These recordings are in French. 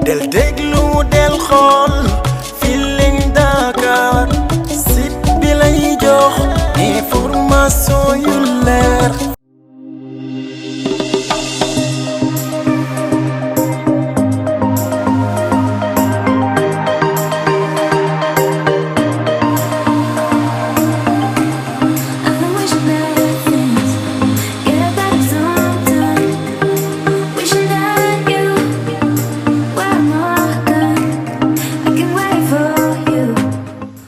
del déglu del xool Feeling Dakar site bi lay jox information yu leer.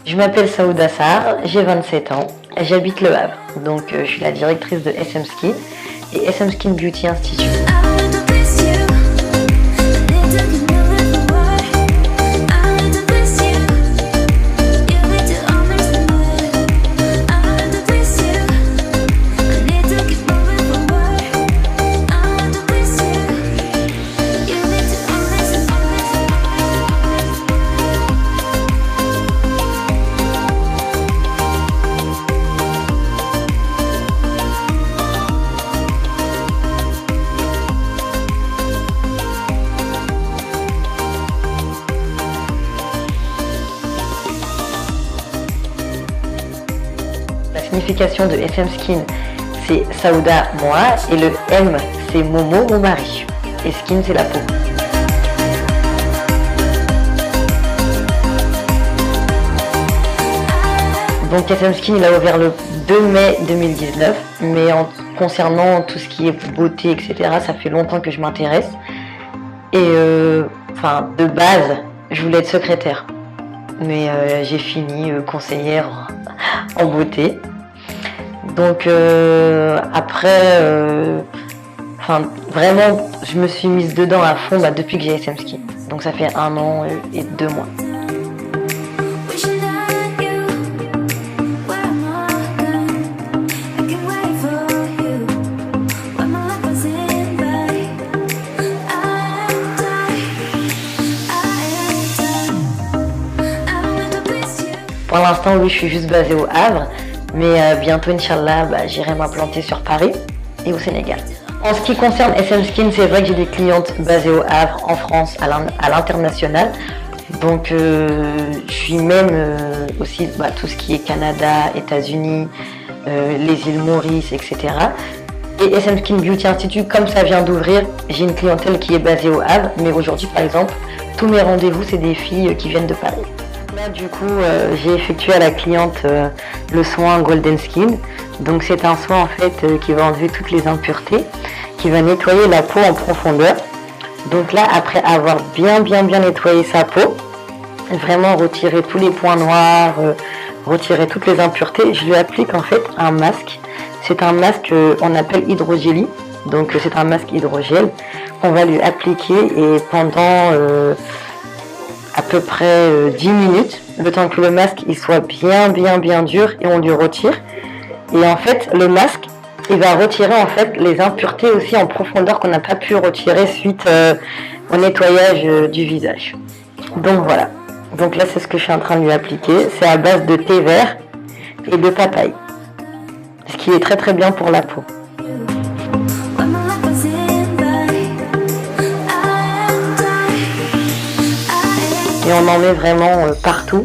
Je m'appelle Saouda Sarr, j'ai 27 ans, j'habite Le Havre, donc je suis la directrice de SM Skin et SM Skin Beauty Institute. La signification de SM Skin, c'est Saouda, moi, et le M, c'est Momo, mon mari. Et Skin, c'est la peau. Donc SM Skin, il a ouvert le 2 mai 2019, mais concernant tout ce qui est beauté, etc., ça fait longtemps que je m'intéresse. Et de base, je voulais être secrétaire. Mais j'ai fini conseillère en beauté. Donc vraiment, je me suis mise dedans à fond depuis que j'ai SM Skin. Donc ça fait 1 an et 2 mois. Pour l'instant, oui, je suis juste basée au Havre, mais bientôt, Inch'Allah, j'irai m'implanter sur Paris et au Sénégal. En ce qui concerne SM Skin, c'est vrai que j'ai des clientes basées au Havre, en France, à l'international. Donc, je suis même aussi tout ce qui est Canada, États-Unis, les îles Maurice, etc. Et SM Skin Beauty Institute, comme ça vient d'ouvrir, j'ai une clientèle qui est basée au Havre, mais aujourd'hui, par exemple, tous mes rendez-vous, c'est des filles qui viennent de Paris. Là, du coup, j'ai effectué à la cliente le soin Golden Skin. Donc, c'est un soin en fait qui va enlever toutes les impuretés, qui va nettoyer la peau en profondeur. Donc là, après avoir bien nettoyé sa peau, vraiment retirer tous les points noirs, retirer toutes les impuretés, je lui applique en fait un masque. C'est un masque qu'on appelle hydrogélie. Donc, c'est un masque hydrogel qu'on va lui appliquer et pendant à peu près 10 minutes, le temps que le masque il soit bien dur et on lui retire. Et en fait, le masque, il va retirer en fait les impuretés aussi en profondeur qu'on n'a pas pu retirer suite au nettoyage du visage. Donc voilà. Donc là, c'est ce que je suis en train de lui appliquer. C'est à base de thé vert et de papaye. Ce qui est très bien pour la peau. Et on en met vraiment partout.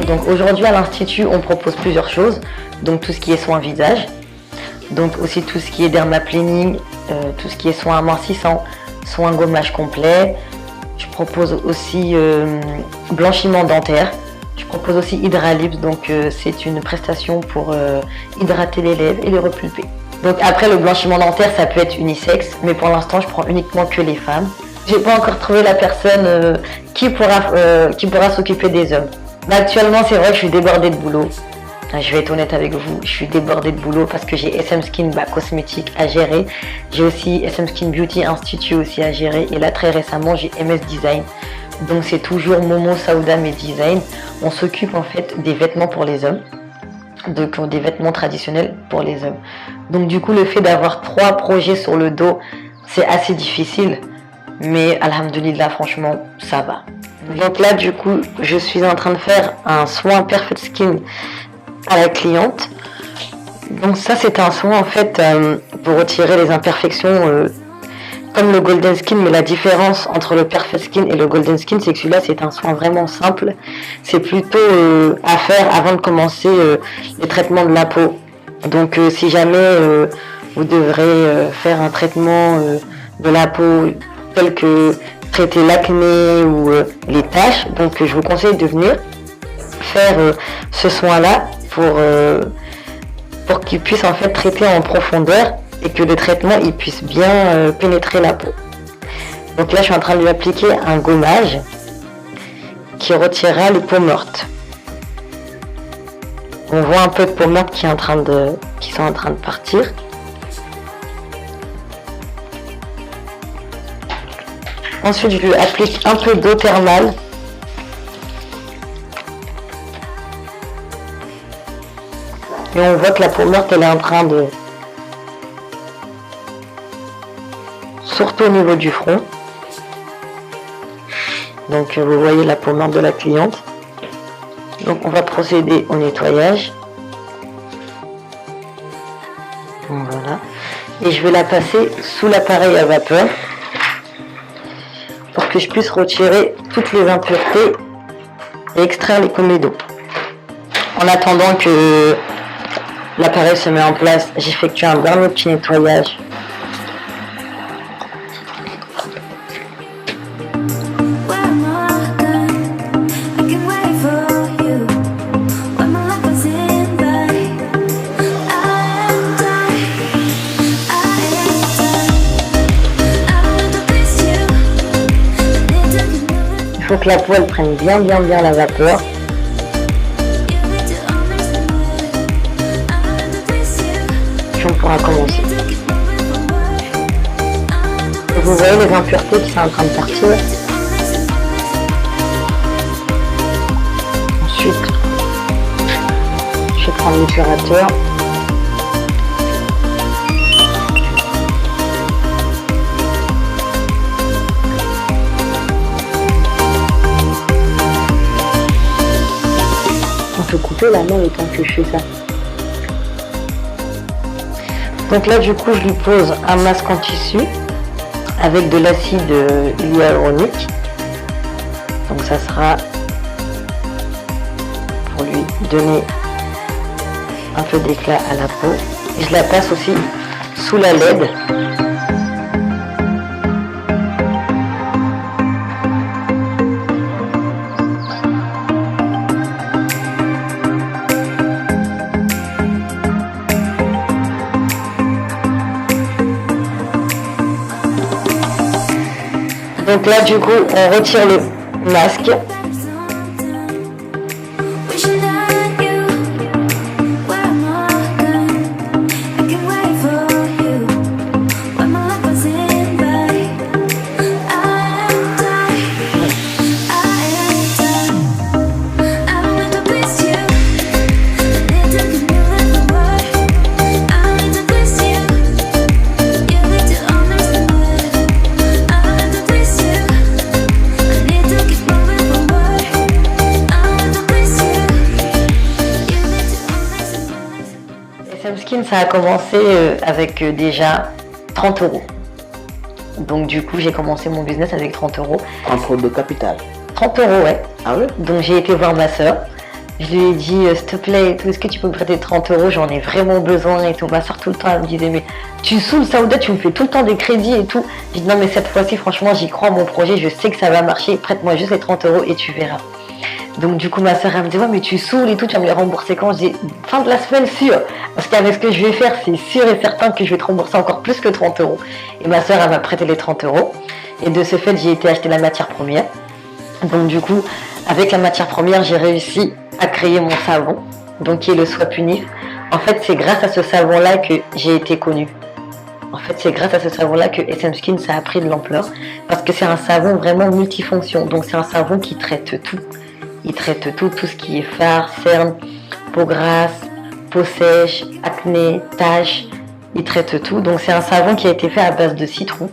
Donc aujourd'hui à l'Institut, on propose plusieurs choses. Donc tout ce qui est soins visage, donc aussi tout ce qui est dermaplaning, tout ce qui est soins amincissants, soins gommage complet. Je propose aussi blanchiment dentaire. Je propose aussi Hydralips, donc c'est une prestation pour hydrater les lèvres et les repulper. Donc après le blanchiment dentaire, ça peut être unisexe, mais pour l'instant je prends uniquement que les femmes. J'ai pas encore trouvé la personne qui pourra s'occuper des hommes. Actuellement, c'est vrai que je suis débordée de boulot. Je vais être honnête avec vous, je suis débordée de boulot parce que j'ai SM Skin cosmétique à gérer. J'ai aussi SM Skin Beauty Institute aussi à gérer. Et là, très récemment, j'ai MS Design. Donc c'est toujours Momo Saouda mes designs. On s'occupe en fait des vêtements pour les hommes. Donc des vêtements traditionnels pour les hommes. Donc du coup, le fait d'avoir 3 projets sur le dos, c'est assez difficile. Mais alhamdoulilah, franchement, ça va. Donc là, du coup, je suis en train de faire un soin Perfect Skin à la cliente. Donc ça, c'est un soin en fait pour retirer les imperfections comme le Golden Skin, mais la différence entre le Perfect Skin et le Golden Skin, c'est que celui-là, c'est un soin vraiment simple. C'est plutôt à faire avant de commencer les traitements de la peau. Donc si jamais vous devrez faire un traitement de la peau tel que traiter l'acné ou les taches, donc je vous conseille de venir faire ce soin-là pour qu'il puisse en fait traiter en profondeur et que le traitement il puisse bien pénétrer la peau. Donc là je suis en train de lui appliquer un gommage qui retirera les peaux mortes. On voit un peu de peaux mortes qui sont en train de partir. Ensuite je lui applique un peu d'eau thermale. Et on voit que la peau morte elle est en train de... Surtout au niveau du front. Donc vous voyez la peau morte de la cliente. Donc on va procéder au nettoyage. Voilà. Et je vais la passer sous l'appareil à vapeur pour que je puisse retirer toutes les impuretés et extraire les commédos. En attendant que l'appareil se met en place, j'effectue un dernier petit nettoyage. Il faut que la peau elle prenne bien la vapeur. Puis on pourra commencer. Et vous voyez les impuretés qui sont en train de partir. Ensuite, je vais prendre l'épurateur. On peut couper la main le temps que je fais ça. Donc là du coup je lui pose un masque en tissu avec de l'acide hyaluronique. Donc ça sera pour lui donner un peu d'éclat à la peau. Et je la passe aussi sous la LED. Donc là du coup on retire le masque. SM Skin, ça a commencé avec déjà 30 €. Donc du coup, j'ai commencé mon business avec 30 €. 30 € de capital. 30 €, ouais. Ah oui? Donc j'ai été voir ma soeur. Je lui ai dit, s'il te plaît, est-ce que tu peux me prêter 30 €? J'en ai vraiment besoin et tout. Ma soeur tout le temps, elle me disait, mais tu saoules Saouda, tu me fais tout le temps des crédits et tout. J'ai dit, non mais cette fois-ci, franchement, j'y crois à mon projet, je sais que ça va marcher. Prête-moi juste les 30 € et tu verras. Donc du coup ma soeur elle me dit ouais mais tu saoules et tout, tu vas me les rembourser quand? Je dis fin de la semaine sûr, parce qu'avec ce que je vais faire c'est sûr et certain que je vais te rembourser encore plus que 30 €. Et ma soeur elle m'a prêté les 30 € et de ce fait j'ai été acheter la matière première. Donc du coup avec la matière première j'ai réussi à créer mon savon, donc qui est le Swap Unif. En fait c'est grâce à ce savon là que j'ai été connue. En fait, c'est grâce à ce savon-là que SM Skin ça a pris de l'ampleur, parce que c'est un savon vraiment multifonction. Donc c'est un savon qui traite tout. Il traite tout ce qui est fard, cernes, peau grasse, peau sèche, acné, taches. Il traite tout. Donc c'est un savon qui a été fait à base de citron,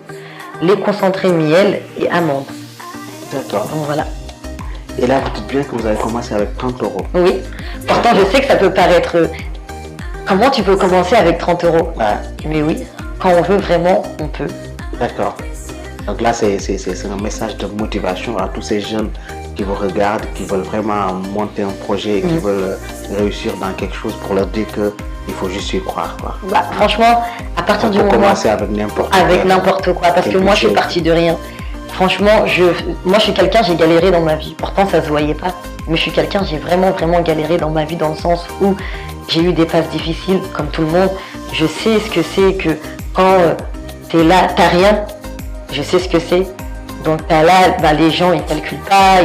lait concentré miel et amandes. D'accord. Donc voilà. Et là, vous dites bien que vous avez commencé avec 30 euros. Oui. Pourtant, je sais que ça peut paraître... Comment tu peux commencer avec 30 euros? Mais oui, quand on veut vraiment, on peut. D'accord. Donc là, c'est un message de motivation à tous ces jeunes qui vous regardent, qui veulent vraiment monter un projet, qui veulent réussir dans quelque chose, pour leur dire qu'il faut juste y croire, quoi. Bah, franchement, à partir du moment... commencer avec n'importe quoi. Avec n'importe quoi, parce que moi, je suis partie de rien. Franchement, moi, je suis quelqu'un, j'ai galéré dans ma vie. Pourtant, ça se voyait pas. Mais je suis quelqu'un, j'ai vraiment galéré dans ma vie, dans le sens où j'ai eu des phases difficiles, comme tout le monde. Je sais ce que c'est que quand t'es là, t'as rien. Je sais ce que c'est. Donc t'as là, bah, les gens, ils calculent pas,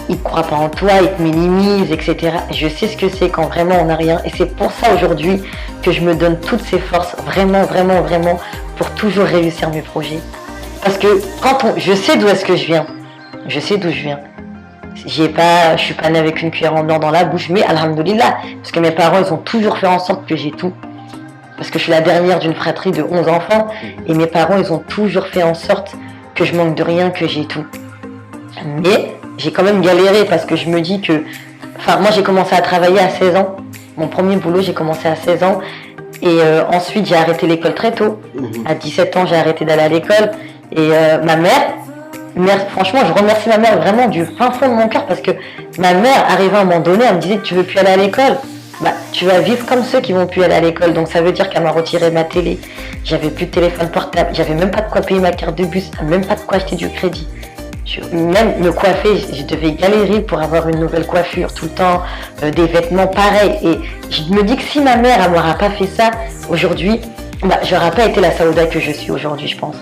ils croient pas en toi, ils te minimisent, etc. Je sais ce que c'est quand vraiment on n'a rien. Et c'est pour ça aujourd'hui que je me donne toutes ces forces, vraiment, pour toujours réussir mes projets. Parce que je sais d'où est-ce que je viens. Je sais d'où je viens. Je suis pas née avec une cuillère en or dans la bouche, mais alhamdoulilah, parce que mes parents, ils ont toujours fait en sorte que j'ai tout. Parce que je suis la dernière d'une fratrie de 11 enfants, et mes parents, ils ont toujours fait en sorte que je manque de rien, que j'ai tout. Mais j'ai quand même galéré, parce que je me dis que... Enfin, moi, j'ai commencé à travailler à 16 ans. Mon premier boulot, j'ai commencé à 16 ans. Et ensuite, j'ai arrêté l'école très tôt. À 17 ans, j'ai arrêté d'aller à l'école. Et ma mère, franchement, je remercie ma mère vraiment du fin fond de mon cœur, parce que ma mère, arrivée à un moment donné, elle me disait: tu veux plus aller à l'école, bah, tu vas vivre comme ceux qui vont plus aller à l'école. Donc ça veut dire qu'elle m'a retiré ma télé, j'avais plus de téléphone portable, j'avais même pas de quoi payer ma carte de bus, même pas de quoi acheter du crédit. Même me coiffer, je devais galérer pour avoir une nouvelle coiffure tout le temps, des vêtements pareils. Et je me dis que si ma mère, elle m'aura pas fait ça aujourd'hui, bah, j'aurais pas été la Saouda que je suis aujourd'hui, je pense.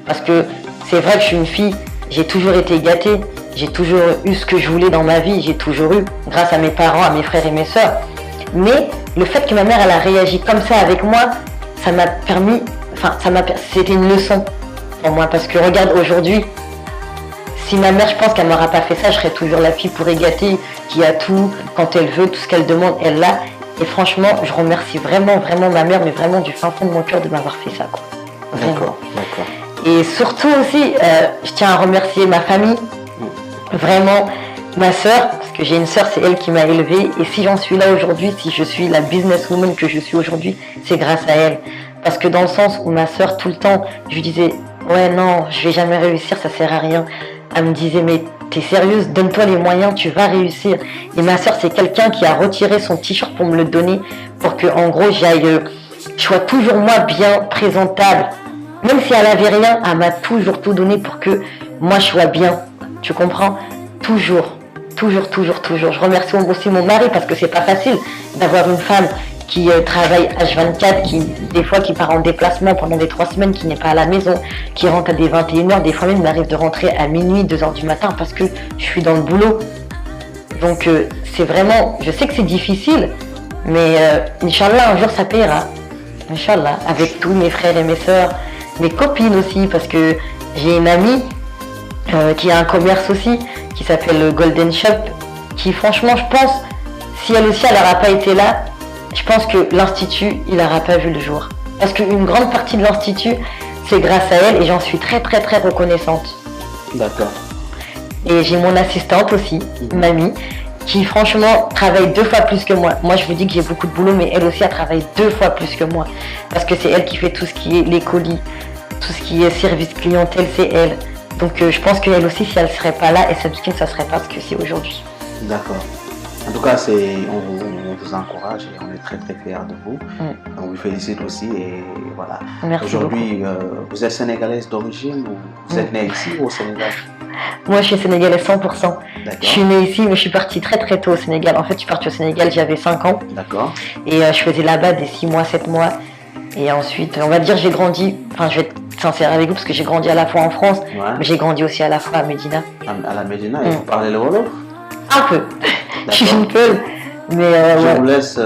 Parce que c'est vrai que je suis une fille, j'ai toujours été gâtée, j'ai toujours eu ce que je voulais dans ma vie, j'ai toujours eu, grâce à mes parents, à mes frères et mes sœurs. Mais le fait que ma mère, elle a réagi comme ça avec moi, ça m'a permis, c'était une leçon pour moi. Parce que regarde, aujourd'hui, si ma mère, je pense qu'elle m'aura pas fait ça, je serais toujours la fille pourrie gâtée, qui a tout, quand elle veut, tout ce qu'elle demande, elle l'a. Et franchement, je remercie vraiment ma mère, mais vraiment du fin fond de mon cœur de m'avoir fait ça, quoi. D'accord. Et surtout aussi, je tiens à remercier ma famille, vraiment ma sœur, parce que j'ai une sœur, c'est elle qui m'a élevée. Et si j'en suis là aujourd'hui, si je suis la businesswoman que je suis aujourd'hui, c'est grâce à elle. Parce que dans le sens où ma sœur, tout le temps, je lui disais: ouais, non, je vais jamais réussir, ça sert à rien. Elle me disait: mais t'es sérieuse, donne-toi les moyens, tu vas réussir. Et ma sœur, c'est quelqu'un qui a retiré son t-shirt pour me le donner, pour que, en gros, je sois toujours moi bien présentable. Même si elle avait rien, elle m'a toujours tout donné pour que moi je sois bien. Tu comprends? Toujours. Je remercie aussi mon mari, parce que c'est pas facile d'avoir une femme qui travaille H24, des fois qui part en déplacement pendant des 3 semaines, qui n'est pas à la maison, qui rentre à des 21h, des fois même il m'arrive de rentrer à minuit, 2h du matin, parce que je suis dans le boulot. Donc c'est vraiment, je sais que c'est difficile, mais Inch'Allah, un jour ça paiera. Inch'Allah, avec tous mes frères et mes sœurs, mes copines aussi, parce que j'ai une amie qui a un commerce aussi, qui s'appelle Golden Shop, qui franchement, je pense, si elle aussi, elle n'aura pas été là, je pense que l'Institut, il n'aura pas vu le jour. Parce qu'une grande partie de l'Institut, c'est grâce à elle, et j'en suis très reconnaissante. D'accord. Et j'ai mon assistante aussi, Mamie, qui franchement travaille 2 fois plus que moi. Moi, je vous dis que j'ai beaucoup de boulot, mais elle aussi, elle travaille 2 fois plus que moi. Parce que c'est elle qui fait tout ce qui est les colis, tout ce qui est service clientèle, c'est elle. Donc je pense qu'elle aussi, si elle ne serait pas là, SM Skin, ça ne serait pas ce que c'est aujourd'hui. D'accord. En tout cas, on vous encourage et on est très fiers de vous. On vous félicite aussi et voilà. Merci aujourd'hui, vous êtes sénégalaise d'origine ou vous êtes née ici ou au Sénégal? Moi, je suis sénégalaise 100%. D'accord. Je suis née ici, mais je suis partie très tôt au Sénégal. En fait, je suis partie au Sénégal, j'avais 5 ans. D'accord. Et je faisais là-bas des 6 mois, 7 mois. Et ensuite, on va dire, j'ai grandi, je vais être sincère avec vous, parce que j'ai grandi à la fois en France, mais j'ai grandi aussi à la fois à Médina. À la Médina, et vous parlez le Wolof? Un peu. Je suis une peu, mais je vous laisse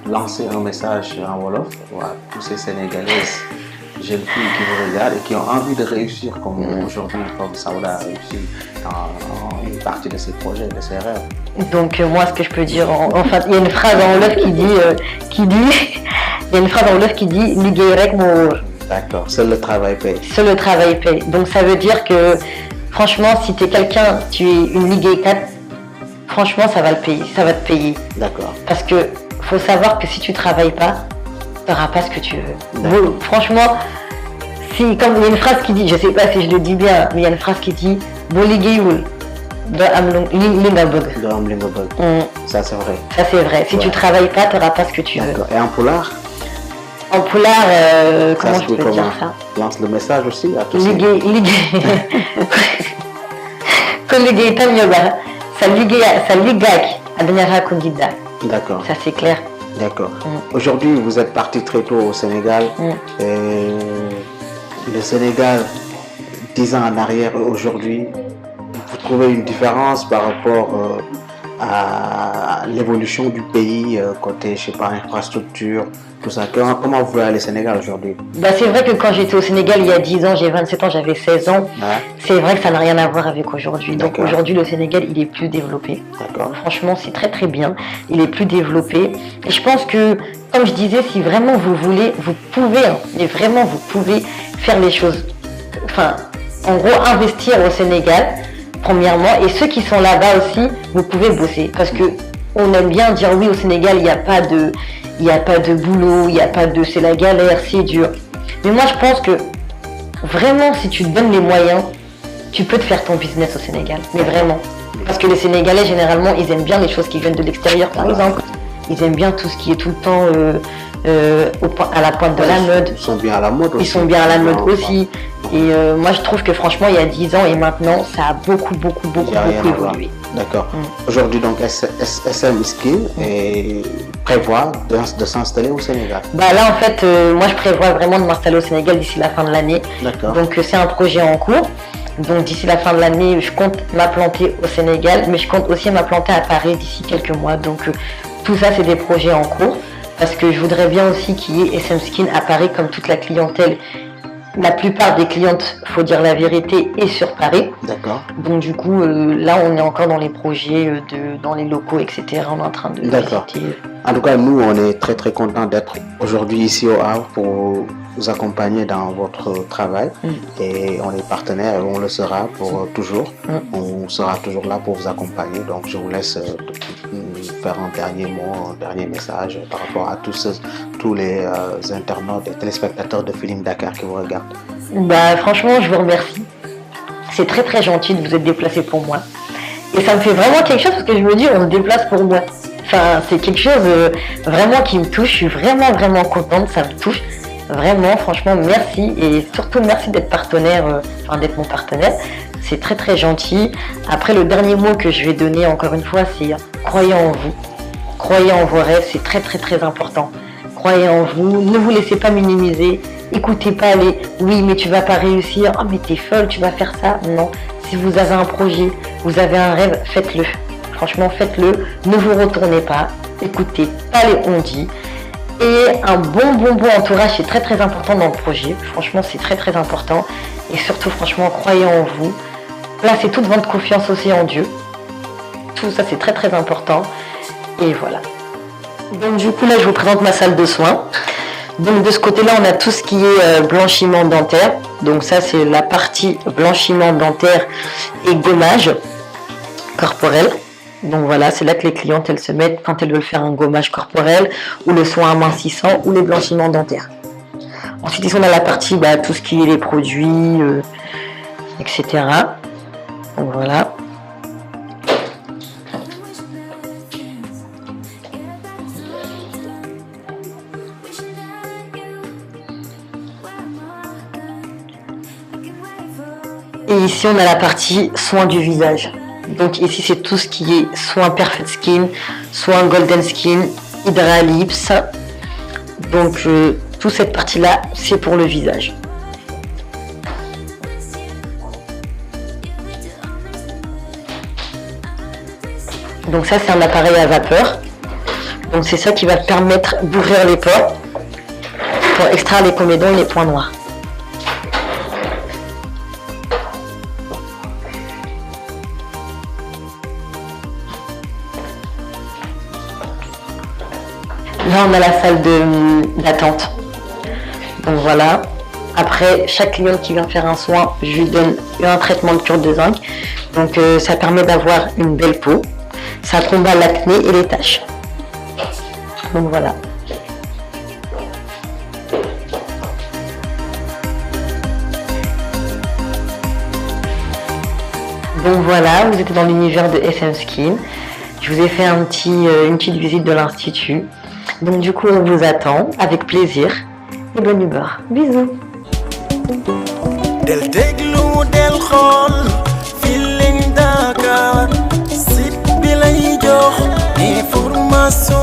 lancer un message en Wolof à tous ces Sénégalaises, jeunes filles qui vous regardent et qui ont envie de réussir comme aujourd'hui, comme Saouda a réussi dans une partie de ses projets, de ses rêves. Donc moi, ce que je peux dire, enfin, il y a une phrase en Wolof qui dit Liggéey rek moo wóor. D'accord, seul le travail paye. Seul le travail paye. Donc ça veut dire que Franchement, si tu es quelqu'un, tu es une Ligue 4, franchement, ça va te payer. D'accord. Parce que faut savoir que si tu travailles pas, tu n'auras pas ce que tu veux. D'accord. Franchement, comme il y a une phrase qui dit, je sais pas si je le dis bien, mais il y a une phrase qui dit Bo liggéeyul doo am li nga bëgg. Doo am li nga bëgg. Ça c'est vrai. Ça c'est vrai. Si Ouais. tu travailles pas, tu n'auras pas ce que tu veux. D'accord. Et en pulaar? En pulaar, comment Ça se je dit peux comment? dire ça? Lance le message aussi à tous. Liggéey ko liggéey tam yoga sa liggaak adanya ko ndidda. D'accord. Ça c'est clair. D'accord. Aujourd'hui, vous êtes parti très tôt au Sénégal. Et le Sénégal, 10 ans en arrière et aujourd'hui, vous trouvez une différence par rapport à l'évolution du pays, côté, je sais pas, infrastructure, tout ça. Comment vous voyez le Sénégal aujourd'hui? Bah, c'est vrai que quand j'étais au Sénégal il y a 10 ans, j'ai 27 ans, j'avais 16 ans. Ouais. C'est vrai que ça n'a rien à voir avec aujourd'hui. Donc D'accord. aujourd'hui, le Sénégal, il est plus développé. D'accord. Franchement, c'est très très bien. Il est plus développé. Et je pense que, comme je disais, si vraiment vous voulez, vous pouvez, hein, mais vraiment vous pouvez faire les choses. Enfin, en gros, investir au Sénégal, premièrement. Et ceux qui sont là-bas aussi, vous pouvez bosser. Parce que on aime bien dire oui, au Sénégal, il n'y a pas de boulot, il n'y a pas de, c'est la galère, c'est dur. Mais moi, je pense que vraiment, si tu te donnes les moyens, tu peux te faire ton business au Sénégal. Mais vraiment. Parce que les Sénégalais, généralement, ils aiment bien les choses qui viennent de l'extérieur, par exemple. Ils aiment bien tout ce qui est tout le temps à la pointe de la mode. Ils sont bien à la mode aussi. Ils sont bien à la mode aussi. Et moi, je trouve que franchement, il y a 10 ans et maintenant, ça a beaucoup évolué. D'accord. Aujourd'hui, donc, SM Skin prévoit de s'installer au Sénégal. Bah là, en fait, moi, je prévois vraiment de m'installer au Sénégal d'ici la fin de l'année. D'accord. Donc, c'est un projet en cours. Donc, d'ici la fin de l'année, je compte m'implanter au Sénégal, mais je compte aussi m'implanter à Paris d'ici quelques mois. Donc, tout ça, c'est des projets en cours. Parce que je voudrais bien aussi qu'il y ait SM Skin à Paris comme toute la clientèle. La plupart des clientes, faut dire la vérité, est sur Paris. D'accord. Donc du coup, là, on est encore dans les projets, dans les locaux, etc. On est en train de D'accord. visiter. En tout cas, nous, on est très très contents d'être aujourd'hui ici au Havre pour vous accompagner dans votre travail. Et on est partenaires et on le sera pour toujours. On sera toujours là pour vous accompagner. Donc je vous laisse faire un dernier mot, un dernier message par rapport à tous les internautes et téléspectateurs de Feeling Dakar qui vous regardent. Bah franchement, je vous remercie. C'est très très gentil de vous être déplacé pour moi. Et ça me fait vraiment quelque chose parce que je me dis, on se déplace pour moi. Enfin, c'est quelque chose vraiment qui me touche. Je suis vraiment contente, ça me touche. Vraiment, franchement, merci. Et surtout, merci d'être partenaire, d'être mon partenaire. C'est très très gentil. Après, le dernier mot que je vais donner encore une fois, c'est croyez en vous. Croyez en vos rêves, c'est très très très important. Croyez en vous, ne vous laissez pas minimiser. Écoutez pas les oui mais tu vas pas réussir, oh mais t'es folle, tu vas faire ça. Non, si vous avez un projet, vous avez un rêve, faites-le. Franchement, faites-le, ne vous retournez pas, écoutez pas les on-dit. Et un bon entourage, c'est très très important dans le projet. Franchement, c'est très très important. Et surtout, franchement, croyez en vous. Placez toute votre confiance aussi en Dieu. Tout ça, c'est très très important. Et voilà. Donc du coup, là, je vous présente ma salle de soins. Donc de ce côté-là, on a tout ce qui est blanchiment dentaire. Donc ça, c'est la partie blanchiment dentaire et gommage corporel. Donc voilà, c'est là que les clientes, elles se mettent quand elles veulent faire un gommage corporel ou le soin amincissant ou les blanchiments dentaires. Ensuite, ici, on a la partie, tout ce qui est les produits, etc. Donc voilà. Et ici, on a la partie soins du visage. Donc ici, c'est tout ce qui est soins Perfect Skin, soins Golden Skin, Hydra Lips. Donc toute cette partie-là, c'est pour le visage. Donc ça, c'est un appareil à vapeur. Donc c'est ça qui va permettre d'ouvrir les pores pour extraire les comédons et les points noirs. Là, on a la salle d'attente. Donc voilà. Après, chaque cliente qui vient faire un soin, je lui donne un traitement de cure de zinc. Donc ça permet d'avoir une belle peau. Ça combat l'acné et les taches. Donc voilà. Donc voilà, vous êtes dans l'univers de SM Skin. Je vous ai fait une petite visite de l'institut. Donc du coup, on vous attend avec plaisir et bonne humeur. Bisous. del déglu del xool Feeling Dakar site bi lay jox information